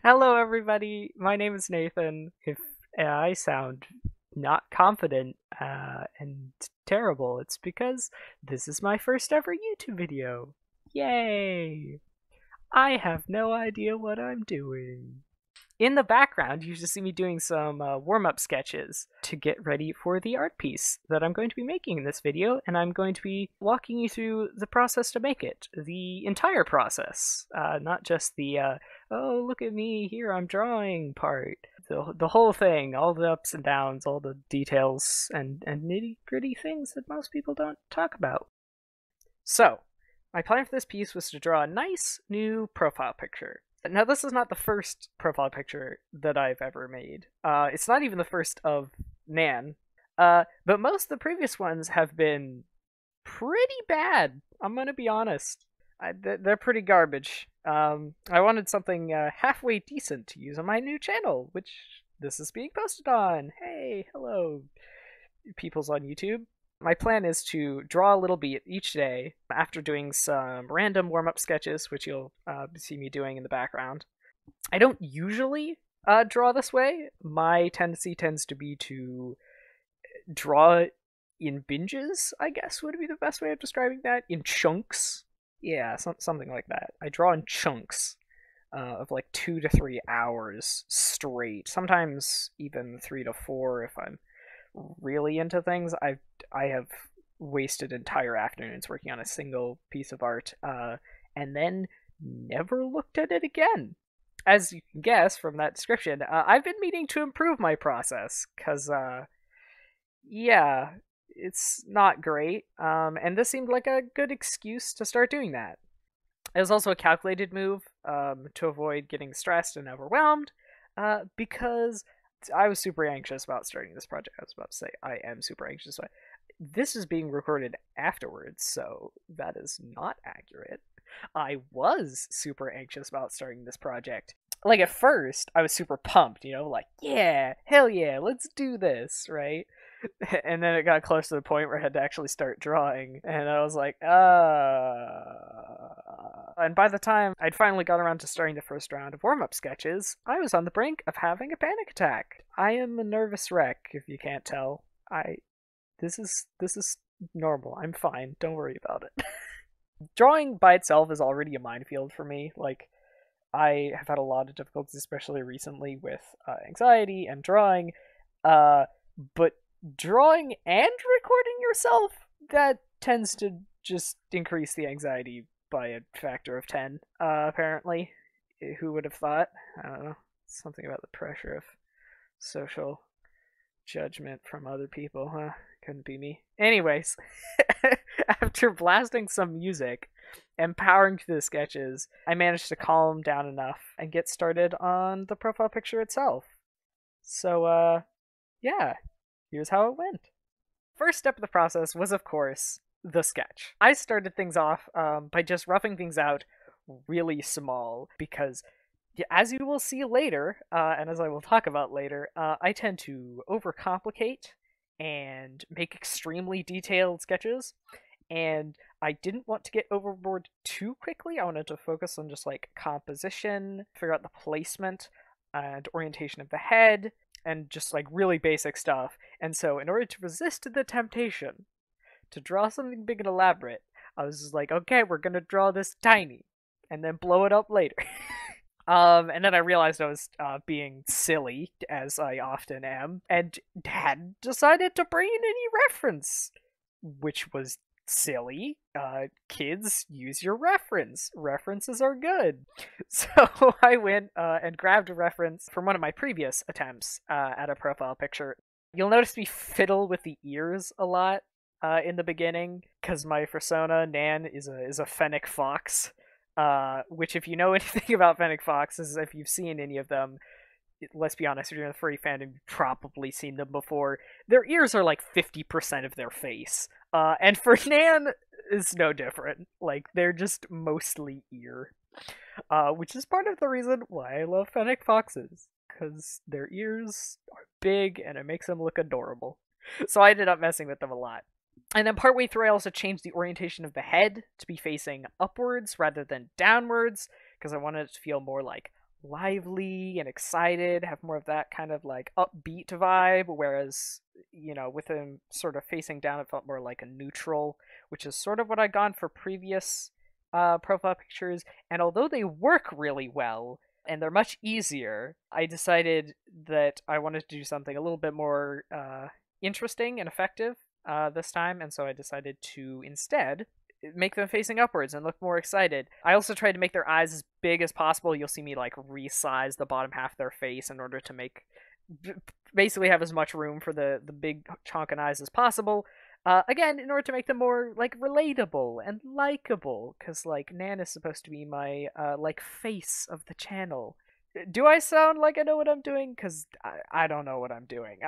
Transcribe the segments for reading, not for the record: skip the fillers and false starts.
Hello, everybody. My name is Nathan. If I sound not confident and terrible, it's because this is my first ever YouTube video. Yay! I have no idea what I'm doing. In the background, you should see me doing some warm-up sketches to get ready for the art piece that I'm going to be making in this video, and I'm going to be walking you through the process to make it. The entire process, not just the, oh, look at me, here I'm drawing part. The whole thing, all the ups and downs, all the details, and nitty-gritty things that most people don't talk about. So, my plan for this piece was to draw a nice new profile picture. Now, this is not the first profile picture that I've ever made. It's not even the first of Nan. But most of the previous ones have been pretty bad. I'm gonna be honest. They're pretty garbage. I wanted something halfway decent to use on my new channel, which this is being posted on. Hey, hello, peoples on YouTube. My plan is to draw a little bit each day after doing some random warm-up sketches, which you'll see me doing in the background. I don't usually draw this way. My tendency tends to be to draw in binges, I guess would be the best way of describing that. In chunks. Yeah, something like that. I draw in chunks of like 2 to 3 hours straight. Sometimes even 3 to 4 if I'm really into things. I have wasted entire afternoons working on a single piece of art, and then never looked at it again. As you can guess from that description, I've been meaning to improve my process, because, yeah, it's not great, and this seemed like a good excuse to start doing that. It was also a calculated move to avoid getting stressed and overwhelmed, because I was super anxious about starting this project. I was about to say I am super anxious. This is being recorded afterwards, so that is not accurate. I was super anxious about starting this project. Like, at first, I was super pumped, like, yeah, hell yeah, let's do this, right? And then it got close to the point where I had to actually start drawing, and I was like, And by the time I'd finally got around to starting the first round of warm-up sketches, I was on the brink of having a panic attack. I am a nervous wreck, if you can't tell. This is normal. I'm fine. Don't worry about it. Drawing by itself is already a minefield for me. Like, I have had a lot of difficulties, especially recently, with anxiety and drawing. But drawing and recording yourself, that tends to just increase the anxiety by a factor of 10, apparently. Who would have thought? I don't know. Something about the pressure of social judgment from other people, huh? Couldn't be me. Anyways, after blasting some music and powering through the sketches, I managed to calm down enough and get started on the profile picture itself. So, yeah, here's how it went. First step of the process was, of course, the sketch. I started things off by just roughing things out really small because, as you will see later, and as I will talk about later, I tend to overcomplicate and make extremely detailed sketches, and I didn't want to get overboard too quickly. I wanted to focus on just like composition, figure out the placement and orientation of the head, and just like really basic stuff. And so, in order to resist the temptation to draw something big and elaborate, I was just like, okay, we're gonna draw this tiny, and then blow it up later. And then I realized I was being silly, as I often am, and hadn't decided to bring in any reference, which was silly. Kids, use your reference. References are good. So I went and grabbed a reference from one of my previous attempts at a profile picture. You'll notice me fiddle with the ears a lot in the beginning, because my persona, Nan, is a fennec fox. Which, if you know anything about fennec foxes, if you've seen any of them, let's be honest, if you're in the furry fandom, you've probably seen them before. Their ears are like 50% of their face. And for Nan, it's no different. Like, they're just mostly ear. Which is part of the reason why I love fennec foxes, because their ears are big and it makes them look adorable. So I ended up messing with them a lot. And then partway through, I also changed the orientation of the head to be facing upwards rather than downwards, because I wanted it to feel more like lively and excited, have more of that kind of like upbeat vibe, whereas, with him sort of facing down, it felt more like a neutral, which is sort of what I'd gone for previous profile pictures. And although they work really well and they're much easier, I decided that I wanted to do something a little bit more interesting and effective this time, and so I decided to instead make them facing upwards and look more excited. I also tried to make their eyes as big as possible. You'll see me like resize the bottom half of their face in order to make basically have as much room for the big chonkin eyes as possible. Again, in order to make them more like relatable and likable, because like Nan is supposed to be my like face of the channel. Do I sound like I know what I'm doing? Because I don't know what I'm doing.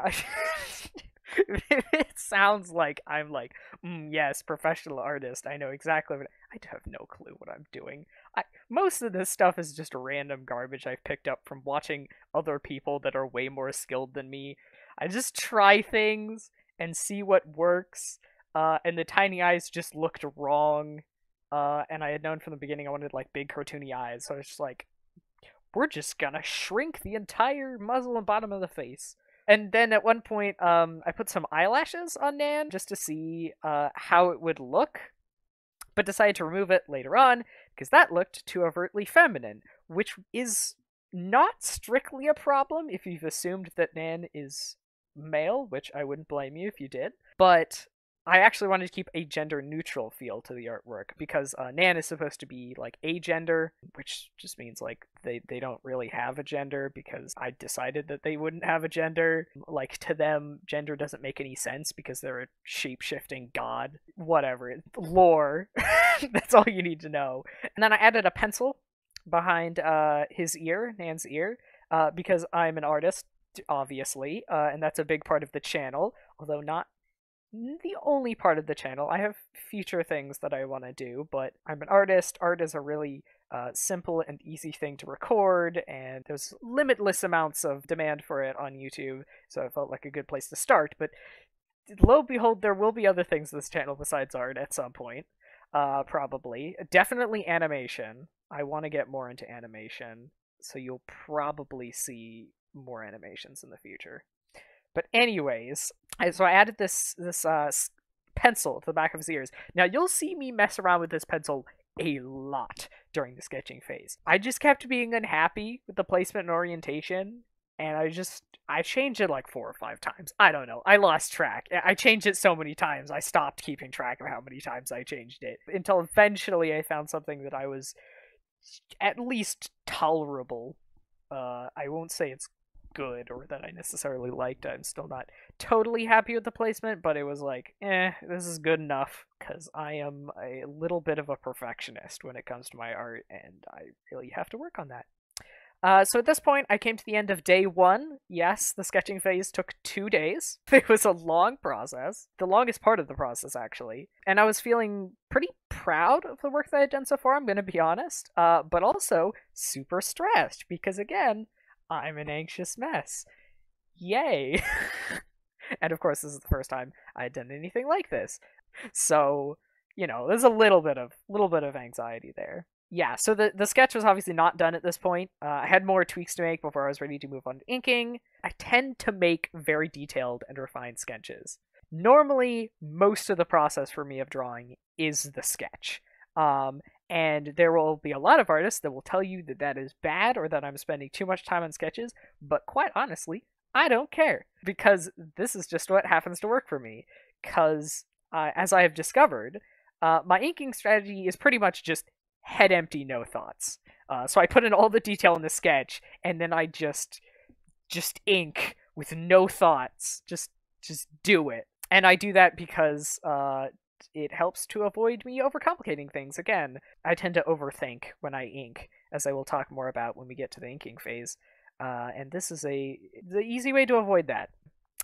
It sounds like I'm like, yes, professional artist. I know exactly what I have no clue what I'm doing. Most of this stuff is just random garbage I've picked up from watching other people that are way more skilled than me. I just try things and see what works. And the tiny eyes just looked wrong. And I had known from the beginning I wanted like big cartoony eyes, so I was just like, we're just gonna shrink the entire muzzle and bottom of the face. And then at one point, I put some eyelashes on Nan just to see how it would look, but decided to remove it later on because that looked too overtly feminine, which is not strictly a problem if you've assumed that Nan is male, which I wouldn't blame you if you did. But I actually wanted to keep a gender-neutral feel to the artwork because Nan is supposed to be like agender, which just means like they don't really have a gender because I decided that they wouldn't have a gender. Like to them, gender doesn't make any sense because they're a shape-shifting god. Whatever. Lore. That's all you need to know. And then I added a pencil behind his ear, Nan's ear, because I'm an artist, obviously, and that's a big part of the channel, although not the only part of the channel. I have future things that I want to do, but I'm an artist. Art is a really simple and easy thing to record, and there's limitless amounts of demand for it on YouTube, so it felt like a good place to start. But lo and behold, there will be other things this channel besides art at some point. Probably. Definitely animation. I want to get more into animation, so you'll probably see more animations in the future. But anyways, so I added this pencil to the back of his ears. Now you'll see me mess around with this pencil a lot during the sketching phase. I just kept being unhappy with the placement and orientation, and I changed it like 4 or 5 times. I don't know. I lost track. I changed it so many times. I stopped keeping track of how many times I changed it until eventually I found something that I was at least tolerable. I won't say it's good or that I necessarily liked. I'm still not totally happy with the placement, but it was like, this is good enough because I am a little bit of a perfectionist when it comes to my art, and I really have to work on that. So at this point, I came to the end of day 1. Yes, the sketching phase took 2 days. It was a long process, the longest part of the process, actually. And I was feeling pretty proud of the work that I had done so far, I'm going to be honest, but also super stressed because, again, I'm an anxious mess. Yay! And of course, this is the first time I had done anything like this. So, there's a little bit of anxiety there. Yeah, so the sketch was obviously not done at this point. I had more tweaks to make before I was ready to move on to inking. I tend to make very detailed and refined sketches. Normally, most of the process for me of drawing is the sketch. And there will be a lot of artists that will tell you that that is bad or that I'm spending too much time on sketches, but quite honestly, I don't care, because this is just what happens to work for me. Because, as I have discovered, my inking strategy is pretty much just head empty, no thoughts. So I put in all the detail in the sketch, and then I just ink with no thoughts. Just do it. And I do that because it helps to avoid me overcomplicating things. Again, I tend to overthink when I ink, as I will talk more about when we get to the inking phase. And this is the easy way to avoid that.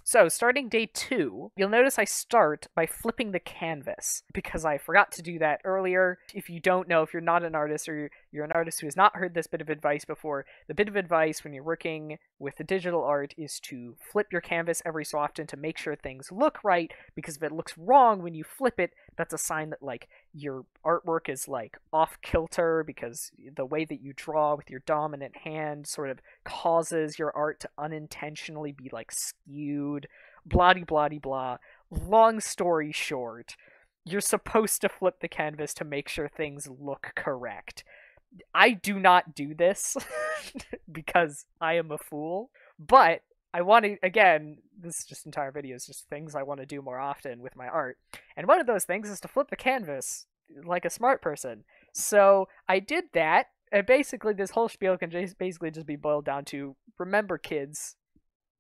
So, starting day 2, you'll notice I start by flipping the canvas, because I forgot to do that earlier. If you don't know, if you're not an artist or you're an artist who has not heard this bit of advice before, the bit of advice when you're working with the digital art is to flip your canvas every so often to make sure things look right, because if it looks wrong when you flip it, that's a sign that like your artwork is like off kilter, because the way that you draw with your dominant hand sort of causes your art to unintentionally be like skewed, blah blah blah. Long story short, you're supposed to flip the canvas to make sure things look correct. I do not do this because I am a fool, but I want to, again, this just entire video is just things I want to do more often with my art. And one of those things is to flip the canvas like a smart person. So I did that, and basically this whole spiel can basically just be boiled down to, remember kids,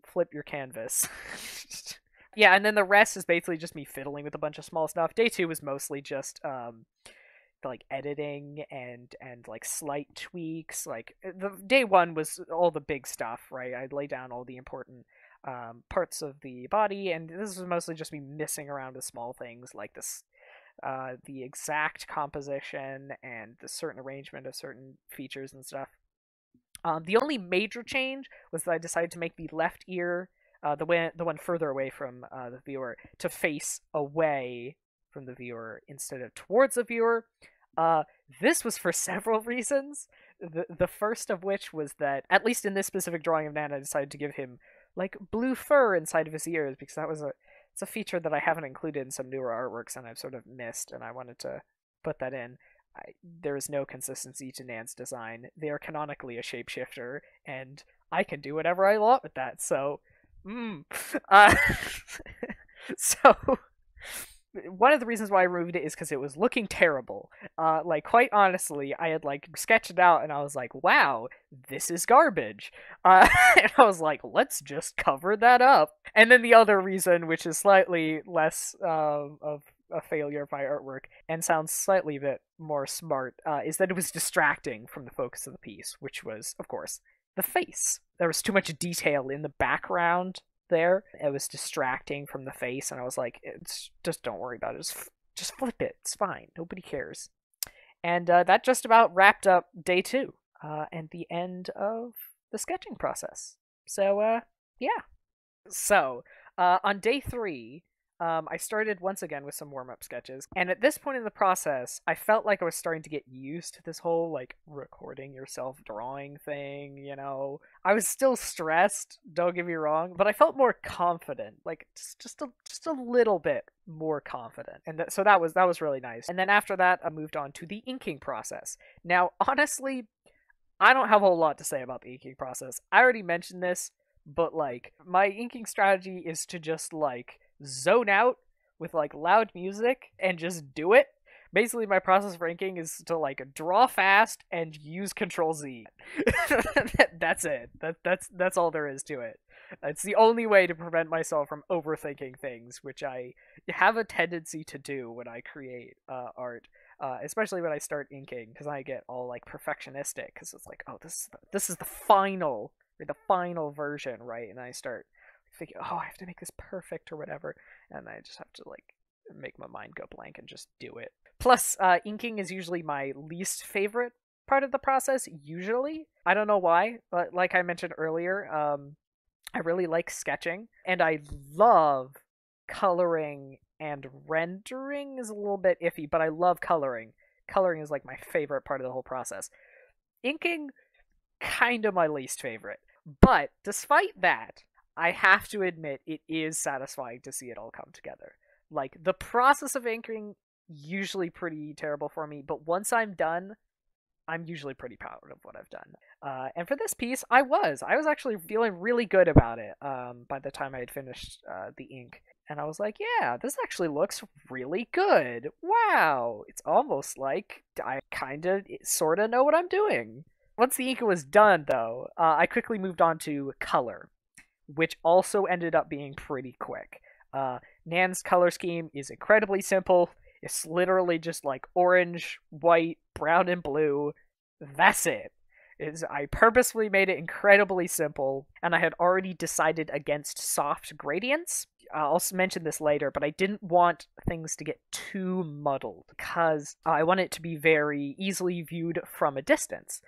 flip your canvas. Yeah, and then the rest is basically just me fiddling with a bunch of small stuff. Day 2 was mostly just like editing and like slight tweaks. Like the day 1 was all the big stuff, right? I'd lay down all the important parts of the body, and this was mostly just me messing around with small things like this, the exact composition and the certain arrangement of certain features and stuff. The only major change was that I decided to make the left ear, the one further away from the viewer, to face away from the viewer instead of towards the viewer. This was for several reasons. The first of which was that, at least in this specific drawing of Nan, I decided to give him like blue fur inside of his ears, because it's a feature that I haven't included in some newer artworks and I've sort of missed, and I wanted to put that in. There is no consistency to Nan's design. They are canonically a shapeshifter, and I can do whatever I want with that. So, so one of the reasons why I removed it is because it was looking terrible. Like, quite honestly, I had like sketched it out and I was like, wow, this is garbage. And I was like, let's just cover that up. And then the other reason, which is slightly less of a failure of my artwork and sounds slightly a bit more smart, is that it was distracting from the focus of the piece, which was, of course, the face. There was too much detail in the background there. It was distracting from the face, and I was like, just don't worry about it. Just flip it. It's fine. Nobody cares. And that just about wrapped up day 2 and the end of the sketching process. So, yeah. So, on day 3, I started once again with some warm-up sketches, and at this point in the process, I felt like I was starting to get used to this whole, like, recording yourself drawing thing, you know? I was still stressed, don't get me wrong, but I felt more confident, like, just a little bit more confident, and so that was really nice. And then after that, I moved on to the inking process. Now, honestly, I don't have a whole lot to say about the inking process. I already mentioned this, but, like, my inking strategy is to just, like, zone out with like loud music and just do it. Basically, my process for inking is to like draw fast and use Control Z. That's it. That's all there is to it. It's the only way to prevent myself from overthinking things, which I have a tendency to do when I create art, especially when I start inking, because I get all like perfectionistic, because it's like, oh, this is the final version, right? And I start thinking, oh, I have to make this perfect or whatever, and I just have to like make my mind go blank and just do it. Plus, inking is usually my least favorite part of the process, usually. I don't know why, but like I mentioned earlier, I really like sketching, and I love coloring, and rendering is a little bit iffy, but I love coloring. Coloring is like my favorite part of the whole process. Inking, kind of my least favorite. But despite that, I have to admit, it is satisfying to see it all come together. Like, the process of inking, usually pretty terrible for me, but once I'm done, I'm usually pretty proud of what I've done. And for this piece, I was actually feeling really good about it by the time I had finished the ink. And I was like, yeah, this actually looks really good. Wow, it's almost like I sort of know what I'm doing. Once the ink was done, though, I quickly moved on to color, which also ended up being pretty quick. Nan's color scheme is incredibly simple. It's literally just like orange, white, brown, and blue. That's it. I purposefully made it incredibly simple, and I had already decided against soft gradients. I'll mention this later, but I didn't want things to get too muddled because I want it to be very easily viewed from a distance.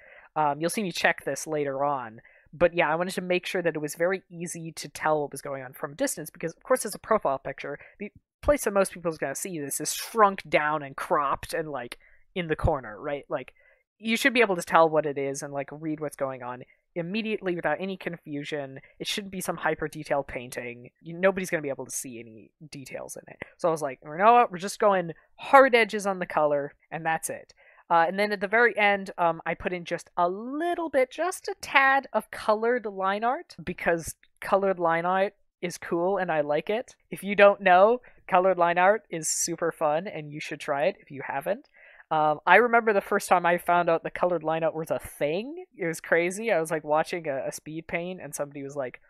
You'll see me check this later on, but yeah, I wanted to make sure that it was very easy to tell what was going on from a distance because, of course, as a profile picture, the place that most people's gonna see this is shrunk down and cropped and like in the corner, right? Like you should be able to tell what it is and like read what's going on immediately without any confusion. It shouldn't be some hyper detailed painting. Nobody's going to be able to see any details in it. So I was like, you know what? We're just going hard edges on the color, and that's it. And then at the very end, I put in just a little bit, just a tad of colored line art because colored line art is cool and I like it. If you don't know, colored line art is super fun and you should try it if you haven't. I remember the first time I found out the colored line art was a thing. It was crazy. I was like watching a speed paint and somebody was like,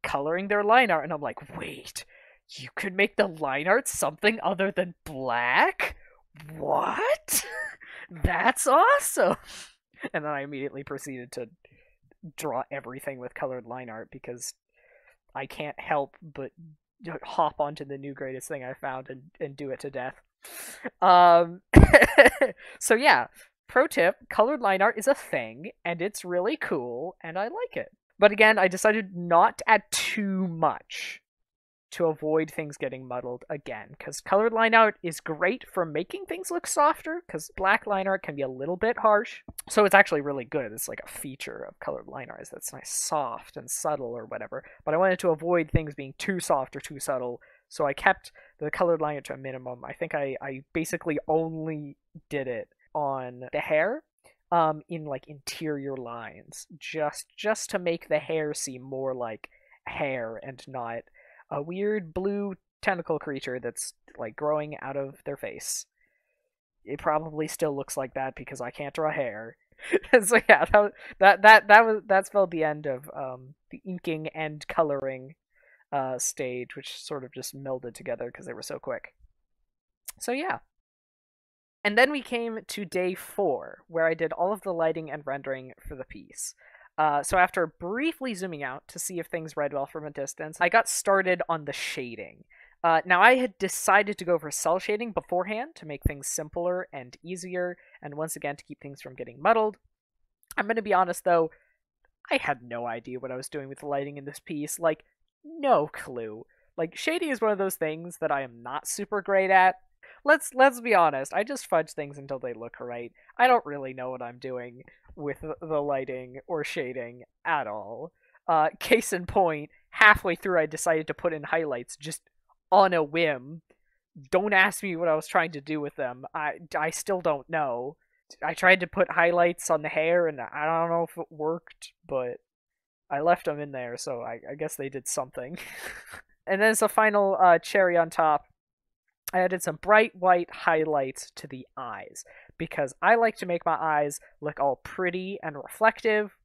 coloring their line art. And I'm like, wait, you could make the line art something other than black? What? That's awesome. And then I immediately proceeded to draw everything with colored line art because I can't help but hop onto the new greatest thing I found and do it to death. So yeah, pro tip, colored line art is a thing, and it's really cool, and I like it. But again, I decided not to add too much to avoid things getting muddled again, because colored line art is great for making things look softer, because black line art can be a little bit harsh. So it's actually really good. It's like a feature of colored line art, that's nice, soft and subtle or whatever. But I wanted to avoid things being too soft or too subtle, so I kept the colored line art to a minimum. I think I basically only did it on the hair, in like interior lines, just to make the hair seem more like hair and not a weird blue tentacle creature that's like growing out of their face. It probably still looks like that because I can't draw hair. So yeah, that spelled the end of the inking and coloring stage, which sort of just melded together because they were so quick. So yeah. And then we came to day 4, where I did all of the lighting and rendering for the piece. So after briefly zooming out to see if things read well from a distance, I got started on the shading. Now, I had decided to go for cell shading beforehand to make things simpler and easier, and once again to keep things from getting muddled. I'm going to be honest, though, I had no idea what I was doing with the lighting in this piece. Like, no clue. Like, shading is one of those things that I am not super great at. Let's be honest, I just fudge things until they look right. I don't really know what I'm doing with the lighting or shading at all. Case in point, halfway through I decided to put in highlights just on a whim. Don't ask me what I was trying to do with them. I still don't know. I tried to put highlights on the hair and I don't know if it worked, but I left them in there, so I guess they did something. And then as a final cherry on top, I added some bright white highlights to the eyes, because I like to make my eyes look all pretty and reflective.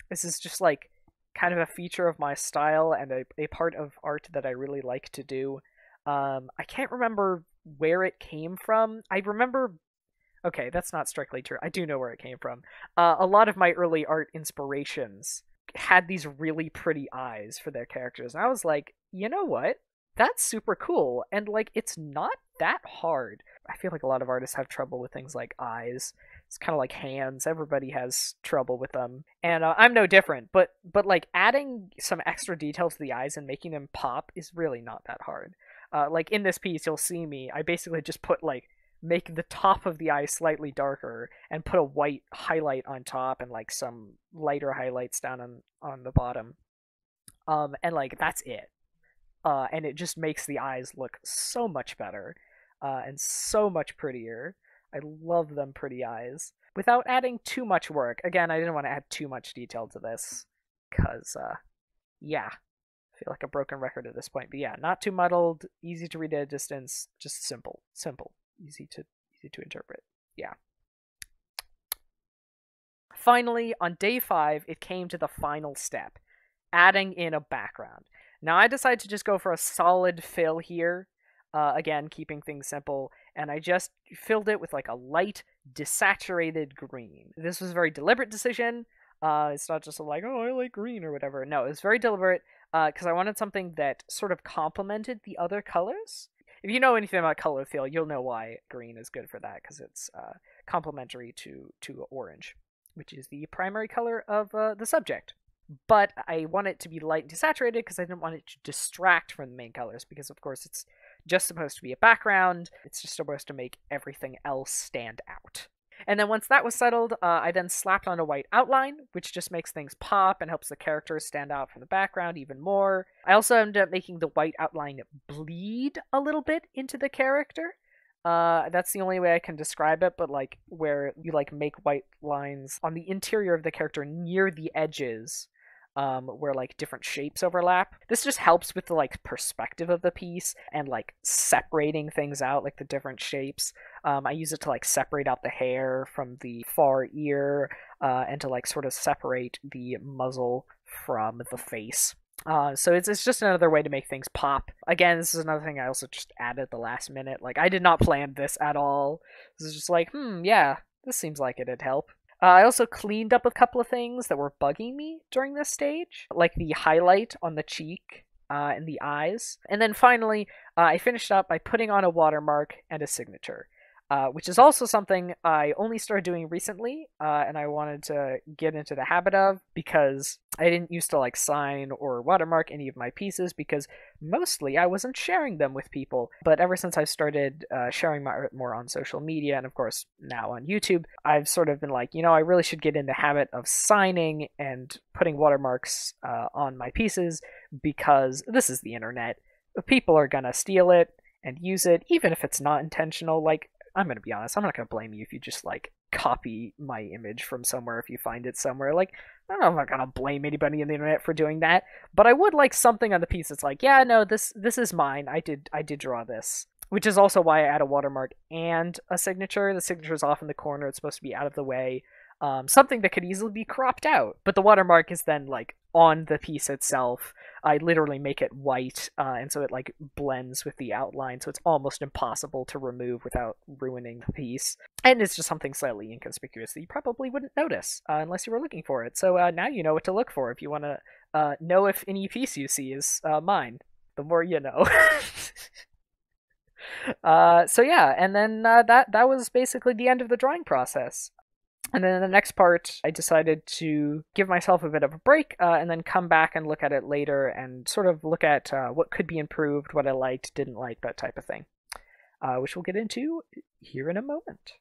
This is just like kind of a feature of my style and a part of art that I really like to do. I can't remember where it came from. I remember... Okay, that's not strictly true. I do know where it came from. A lot of my early art inspirations had these really pretty eyes for their characters, and I was like, you know what? That's super cool, and like it's not that hard. I feel like a lot of artists have trouble with things like eyes. It's kind of like hands. Everybody has trouble with them, and I'm no different. But like adding some extra detail to the eyes and making them pop is really not that hard. Like in this piece, you'll see me. I basically just put like make the top of the eye slightly darker and put a white highlight on top and like some lighter highlights down on the bottom. And like that's it. And it just makes the eyes look so much better, and so much prettier. I love them pretty eyes. Without adding too much work. Again, I didn't want to add too much detail to this, because, yeah. I feel like a broken record at this point. But yeah, not too muddled, easy to read at a distance, just simple. Easy to interpret. Yeah. Finally, on day 5, it came to the final step, adding in a background. Now, I decided to just go for a solid fill here, again, keeping things simple, and I just filled it with like a light, desaturated green. This was a very deliberate decision. It's not just like, oh, I like green or whatever. No, it was very deliberate because I wanted something that sort of complemented the other colors. If you know anything about color theory, you'll know why green is good for that, because it's complementary to orange, which is the primary color of the subject. But I want it to be light and desaturated because I didn't want it to distract from the main colors, because of course it's just supposed to be a background. It's just supposed to make everything else stand out. And then once that was settled, I then slapped on a white outline, which just makes things pop and helps the characters stand out from the background even more. I also ended up making the white outline bleed a little bit into the character. That's the only way I can describe it, but like where you like make white lines on the interior of the character near the edges, where like different shapes overlap. This just helps with the like perspective of the piece and like separating things out, like the different shapes. I use it to like separate out the hair from the far ear, and to like sort of separate the muzzle from the face. So it's just another way to make things pop. Again, this is another thing I also just added at the last minute. Like, I did not plan this at all. This is just like, yeah, this seems like it'd help. I also cleaned up a couple of things that were bugging me during this stage, like the highlight on the cheek and the eyes. And then finally, I finished up by putting on a watermark and a signature. Which is also something I only started doing recently, and I wanted to get into the habit of, because I didn't used to like sign or watermark any of my pieces, because mostly I wasn't sharing them with people. But ever since I started sharing my art more on social media, and of course now on YouTube, I've sort of been like, I really should get in the habit of signing and putting watermarks on my pieces, because this is the internet. People are gonna steal it and use it, even if it's not intentional. Like, I'm gonna be honest, I'm not gonna blame you if you just like copy my image from somewhere if you find it somewhere. Like, I don't know, I'm not gonna blame anybody on the internet for doing that, but I would like something on the piece that's like, yeah, no, this is mine. I did draw this. Which is also why I add a watermark and a signature. The signature is off in the corner. It's supposed to be out of the way. Something that could easily be cropped out. But the watermark is then like on the piece itself. I literally make it white, and so it like blends with the outline, so it's almost impossible to remove without ruining the piece. And it's just something slightly inconspicuous that you probably wouldn't notice unless you were looking for it. So now you know what to look for if you want to know if any piece you see is mine. The more you know. So yeah, and then that was basically the end of the drawing process. And then in the next part, I decided to give myself a bit of a break, and then come back and look at it later and sort of look at what could be improved, what I liked, didn't like, that type of thing, which we'll get into here in a moment.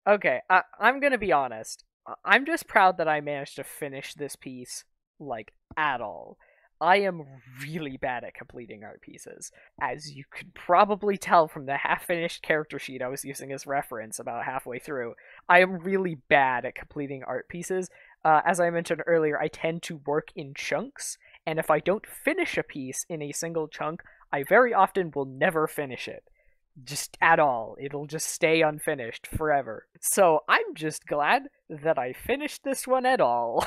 Okay, I'm gonna be honest. I'm just proud that I managed to finish this piece, like, at all. I am really bad at completing art pieces. As you could probably tell from the half-finished character sheet I was using as reference about halfway through, I am really bad at completing art pieces. As I mentioned earlier, I tend to work in chunks, and if I don't finish a piece in a single chunk, I very often will never finish it. Just at all. It'll just stay unfinished forever. So I'm just glad that I finished this one at all.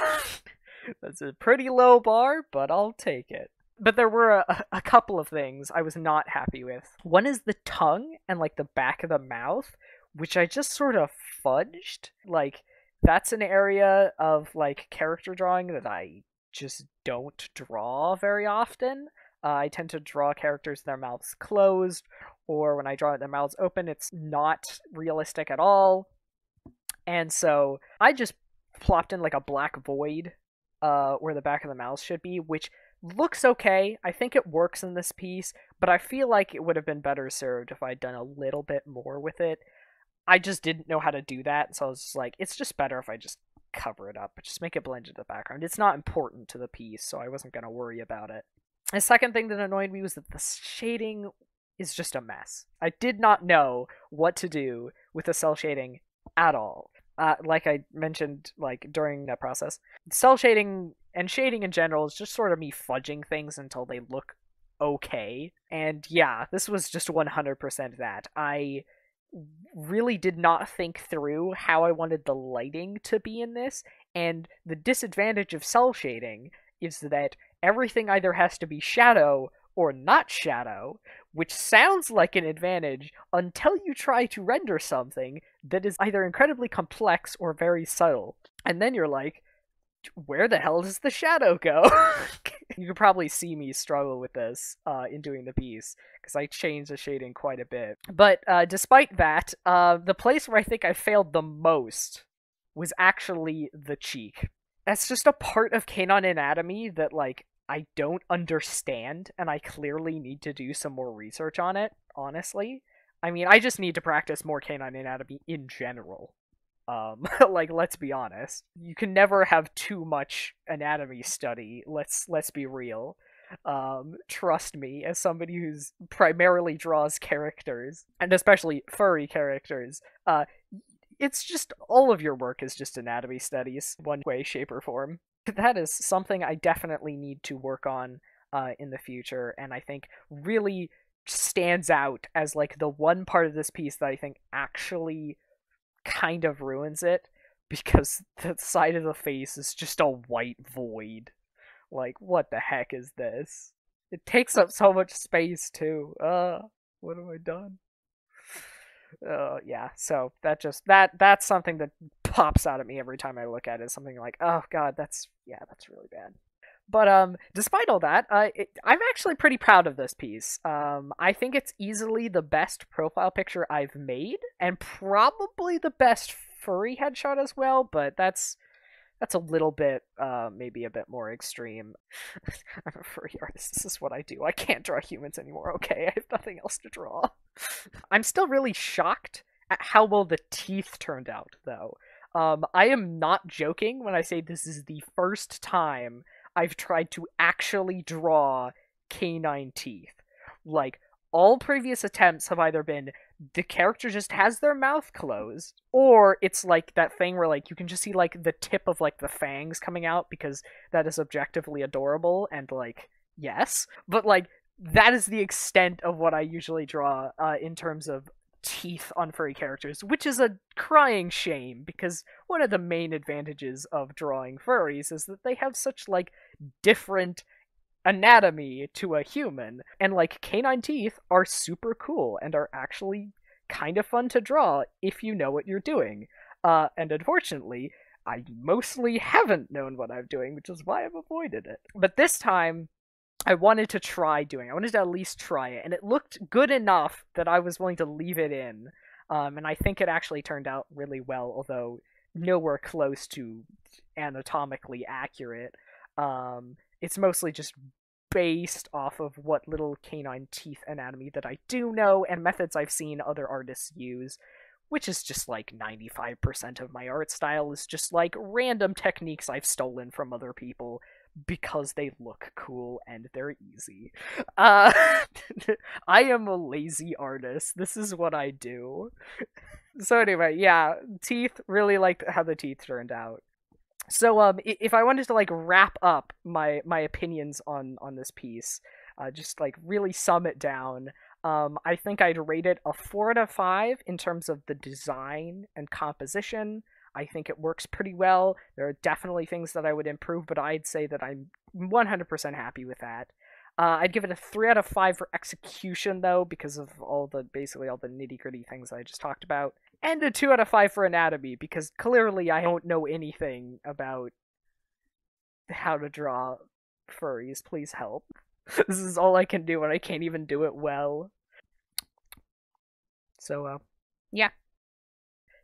That's a pretty low bar, but I'll take it. But there were a couple of things I was not happy with. One is the tongue and like the back of the mouth, which I just sort of fudged. Like, that's an area of like character drawing that I just don't draw very often. I tend to draw characters with their mouths closed, or when I draw their mouths open, it's not realistic at all. And so I just plopped in like a black void where the back of the mouth should be, which looks okay. I think it works in this piece, but I feel like it would have been better served if I'd done a little bit more with it. I just didn't know how to do that, so I was just like, it's just better if I just cover it up, just make it blend into the background. It's not important to the piece, so I wasn't going to worry about it. The second thing that annoyed me was that the shading is just a mess. I did not know what to do with the cell shading at all. Like I mentioned, like during that process, cell shading and shading in general is just sort of me fudging things until they look okay. And yeah, this was just 100% that. I really did not think through how I wanted the lighting to be in this, and the disadvantage of cell shading is that everything either has to be shadow or not shadow, which sounds like an advantage until you try to render something that is either incredibly complex or very subtle. And then you're like, where the hell does the shadow go? You could probably see me struggle with this in doing the piece, because I changed the shading quite a bit. But despite that, the place where I think I failed the most was actually the cheek. That's just a part of canine anatomy that, like, I don't understand, and I clearly need to do some more research on it, honestly. I mean, I just need to practice more canine anatomy in general. Like, let's be honest. You can never have too much anatomy study. Let's be real. Trust me, as somebody who's primarily draws characters, and especially furry characters, it's just all of your work is just anatomy studies, one way, shape, or form. That is something I definitely need to work on in the future, and I think really stands out as like the one part of this piece that I think actually kind of ruins it, because the side of the face is just a white void. Like, what the heck is this? It takes up so much space too. What have I done? Yeah, so that's something that pops out at me every time I look at it. Something like, oh god, that's really bad. But despite all that, I'm actually pretty proud of this piece. I think it's easily the best profile picture I've made, and probably the best furry headshot as well. But that's a little bit, maybe a bit more extreme. I'm a furry artist. This is what I do. I can't draw humans anymore. Okay, I have nothing else to draw. I'm still really shocked at how well the teeth turned out, though. I am not joking when I say this is the first time I've tried to actually draw canine teeth. Like, all previous attempts have either been the character just has their mouth closed, or it's like that thing where like you can just see like the tip of like the fangs coming out because that is objectively adorable, and like, yes, but like that is the extent of what I usually draw in terms of teeth on furry characters, which is a crying shame, because one of the main advantages of drawing furries is that they have such like different anatomy to a human, and like canine teeth are super cool and are actually kind of fun to draw if you know what you're doing. And unfortunately, I mostly haven't known what I'm doing, which is why I've avoided it. But this time, I wanted to try doing it. I wanted to at least try it, and it looked good enough that I was willing to leave it in. And I think it actually turned out really well, although nowhere close to anatomically accurate. It's mostly just based off of what little canine teeth anatomy that I do know, and methods I've seen other artists use, which is just like 95% of my art style is just like random techniques I've stolen from other people because they look cool and they're easy. I am a lazy artist. This is what I do. So anyway, yeah, teeth, really liked how the teeth turned out. So if I wanted to like wrap up my opinions on this piece, just like really sum it down, I think I'd rate it a 4 out of 5 in terms of the design and composition. I think it works pretty well. There are definitely things that I would improve, but I'd say that I'm 100% happy with that. I'd give it a 3 out of 5 for execution, though, because of basically all the nitty-gritty things I just talked about. And a 2 out of 5 for anatomy, because clearly I don't know anything about how to draw furries. Please help. This is all I can do, and I can't even do it well. So, yeah.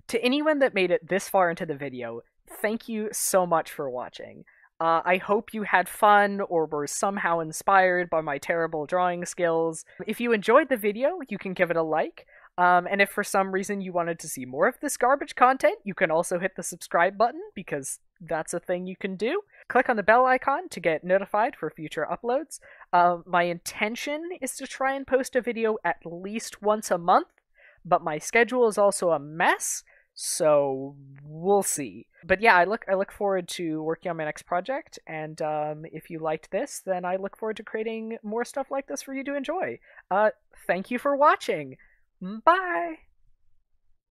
To anyone that made it this far into the video, thank you so much for watching. I hope you had fun or were somehow inspired by my terrible drawing skills. If you enjoyed the video, you can give it a like. And if for some reason you wanted to see more of this garbage content, you can also hit the subscribe button, because that's a thing you can do. Click on the bell icon to get notified for future uploads. My intention is to try and post a video at least once a month, but my schedule is also a mess, so we'll see. But yeah, I look forward to working on my next project, and if you liked this, then I look forward to creating more stuff like this for you to enjoy. Thank you for watching. Bye!